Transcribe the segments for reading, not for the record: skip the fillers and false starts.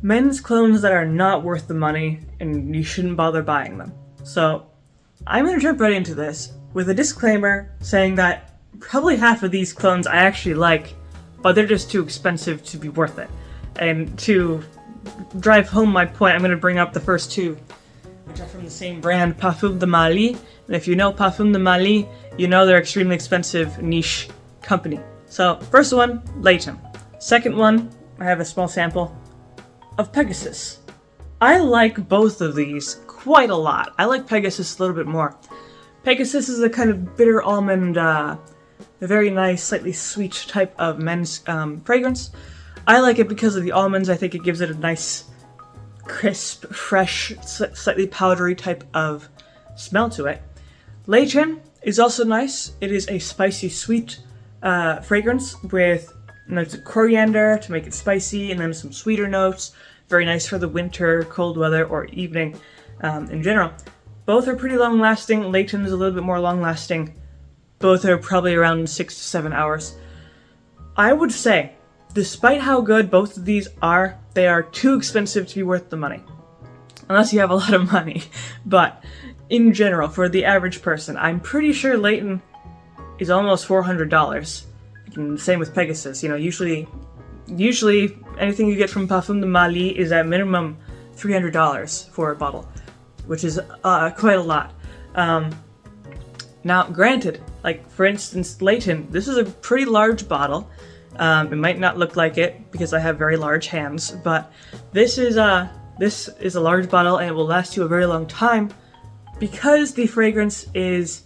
men's clones that are not worth the money and you shouldn't bother buying them. So I'm going to jump right into this with a disclaimer saying that probably half of these clones I actually like, but they're just too expensive to be worth it. And to drive home my point, I'm going to bring up the first two, which are from the same brand, Parfum de Mali. And if you know Parfum de Mali, you know they're extremely expensive niche company. So first one, Leighton. Second one, I have a small sample of Pegasus. I like both of these quite a lot. I like Pegasus a little bit more. Pegasus is a kind of bitter almond, a very nice, slightly sweet type of men's fragrance. I like it because of the almonds. I think it gives it a nice, crisp, fresh, slightly powdery type of smell to it. Leighton is also nice. It is a spicy, sweet fragrance with notes of coriander to make it spicy, and then some sweeter notes. Very nice for the winter, cold weather, or evening in general. Both are pretty long-lasting. Leighton is a little bit more long-lasting. Both are probably around 6 to 7 hours. I would say, despite how good both of these are, they are too expensive to be worth the money. Unless you have a lot of money. But in general, for the average person, I'm pretty sure Leighton is almost $400. And same with Pegasus. You know, usually anything you get from Parfum de Mali is at minimum $300 for a bottle, which is quite a lot. Now, granted, like for instance, Leighton, this is a pretty large bottle. It might not look like it because I have very large hands, but this is a large bottle and it will last you a very long time because the fragrance is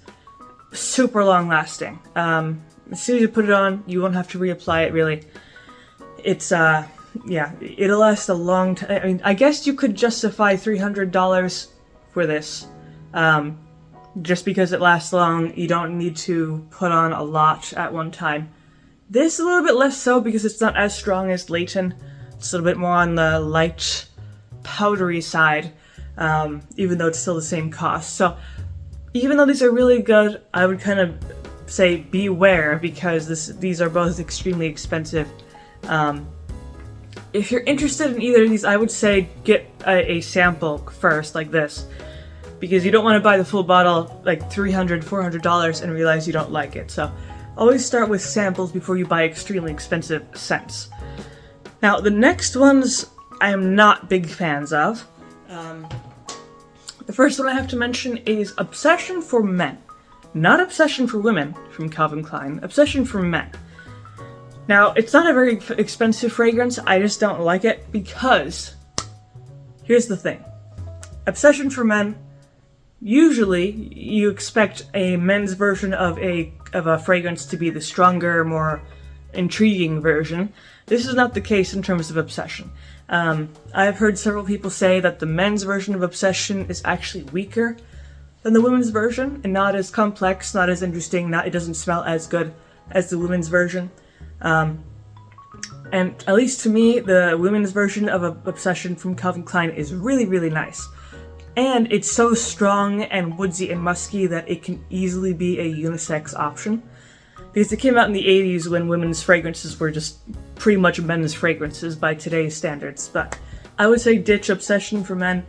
super long lasting. As soon as you put it on, you won't have to reapply it really. It's yeah, it'll last a long time. I mean, I guess you could justify $300 for this. Just because it lasts long, you don't need to put on a lot at one time. This is a little bit less so because it's not as strong as Leighton. It's a little bit more on the light, powdery side, even though it's still the same cost. So even though these are really good, I would kind of say beware because these are both extremely expensive. If you're interested in either of these, I would say get a sample first, like this. Because you don't want to buy the full bottle, like $300, $400, and realize you don't like it. So always start with samples before you buy extremely expensive scents. Now, the next ones I am not big fans of. The first one I have to mention is Obsession for Men. Not Obsession for Women from Calvin Klein, Obsession for Men. Now, it's not a very expensive fragrance, I just don't like it because, here's the thing. Obsession for Men, usually you expect a men's version of a fragrance to be the stronger, more intriguing version. This is not the case in terms of Obsession. I've heard several people say that the men's version of Obsession is actually weaker than the women's version, and not as complex, not as interesting, it doesn't smell as good as the women's version. And at least to me, the women's version of Obsession from Calvin Klein is really, really nice. And it's so strong and woodsy and musky that it can easily be a unisex option. Because it came out in the 80s when women's fragrances were just pretty much men's fragrances by today's standards. But I would say ditch Obsession for Men.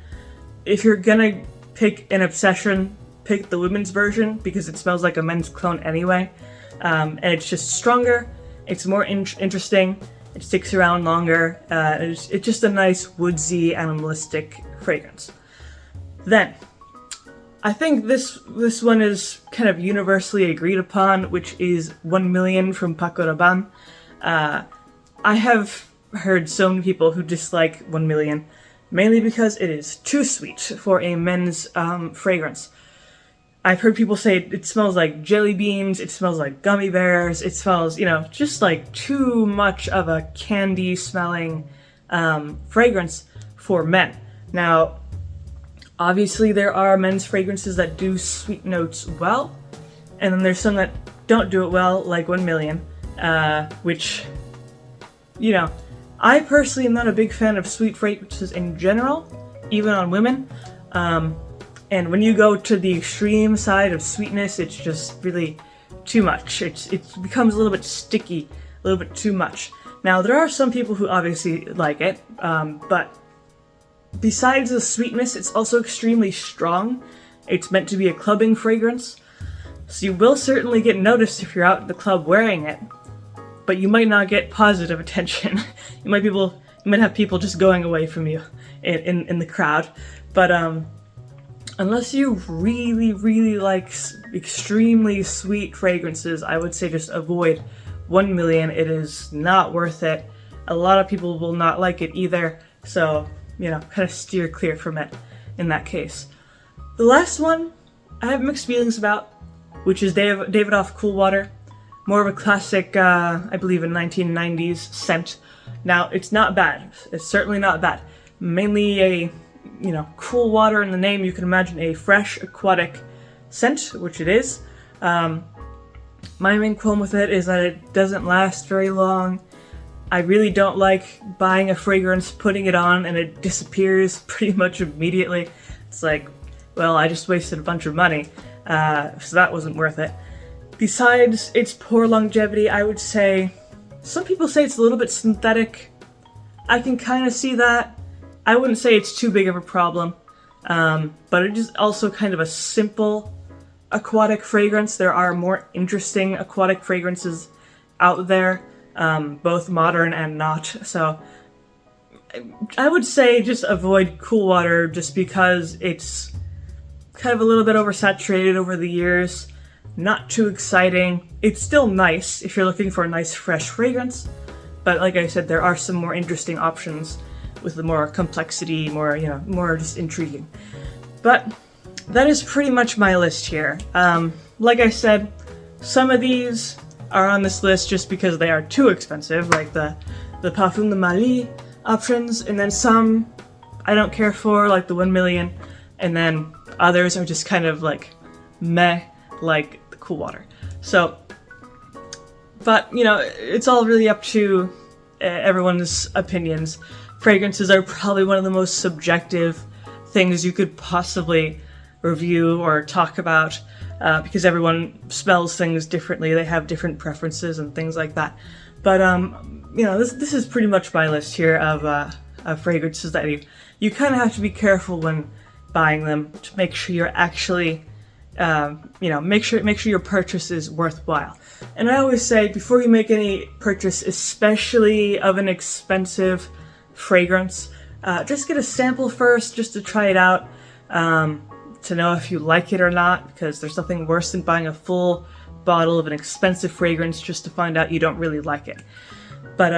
If you're gonna pick an Obsession, pick the women's version because it smells like a men's clone anyway. And it's just stronger, it's more interesting, it sticks around longer, it's just a nice woodsy animalistic fragrance. Then, I think this one is kind of universally agreed upon, which is 1 Million from Paco Rabanne. I have heard so many people who dislike 1 Million, mainly because it is too sweet for a men's fragrance. I've heard people say it smells like jelly beans, it smells like gummy bears, it smells, just like too much of a candy-smelling fragrance for men. Now, obviously there are men's fragrances that do sweet notes well, and then there's some that don't do it well, like 1 Million, which, I personally am not a big fan of sweet fragrances in general, even on women. And when you go to the extreme side of sweetness, it's just really too much. It becomes a little bit sticky, a little bit too much. Now, there are some people who obviously like it, but besides the sweetness, it's also extremely strong. It's meant to be a clubbing fragrance, so you will certainly get noticed if you're out in the club wearing it, but you might not get positive attention. You might have people just going away from you in the crowd. But unless you really, really like extremely sweet fragrances, I would say just avoid 1 million. It is not worth it. A lot of people will not like it either, so, you know, kind of steer clear from it in that case. The last one I have mixed feelings about, which is Davidoff Cool Water. More of a classic, I believe, a 1990s scent. Now, it's not bad. It's certainly not bad. Mainly a, you know, cool water in the name. You can imagine a fresh, aquatic scent, which it is. My main qualm with it is that it doesn't last very long. I really don't like buying a fragrance, putting it on, and it disappears pretty much immediately. It's like, well, I just wasted a bunch of money, so that wasn't worth it. Besides its poor longevity, I would say, some people say it's a little bit synthetic. I can kind of see that. I wouldn't say it's too big of a problem, but it is also kind of a simple aquatic fragrance. There are more interesting aquatic fragrances out there, both modern and not, so I would say just avoid Cool Water just because it's kind of a little bit oversaturated over the years. Not too exciting. It's still nice if you're looking for a nice fresh fragrance, but like I said, there are some more interesting options with the more complexity, more, you know, more just intriguing. But that is pretty much my list here. Like I said, some of these are on this list just because they are too expensive, like the Parfum de Mali options, and then some I don't care for, like the 1 million, and then others are just kind of like meh, like the Cool Water. So, but you know, it's all really up to everyone's opinions. Fragrances are probably one of the most subjective things you could possibly review or talk about, because everyone smells things differently. They have different preferences and things like that. But you know, this is pretty much my list here of fragrances that you kind of have to be careful when buying them to make sure you're actually, you know, make sure your purchase is worthwhile. And I always say, before you make any purchase, especially of an expensive fragrance, just get a sample first, just to try it out, to know if you like it or not, because there's nothing worse than buying a full bottle of an expensive fragrance just to find out you don't really like it. But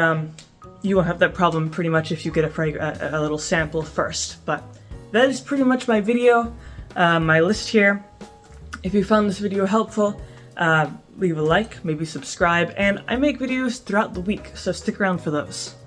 you won't have that problem pretty much if you get a little sample first. But that is pretty much my video, my list here. If you found this video helpful, leave a like, maybe subscribe, and I make videos throughout the week, so stick around for those.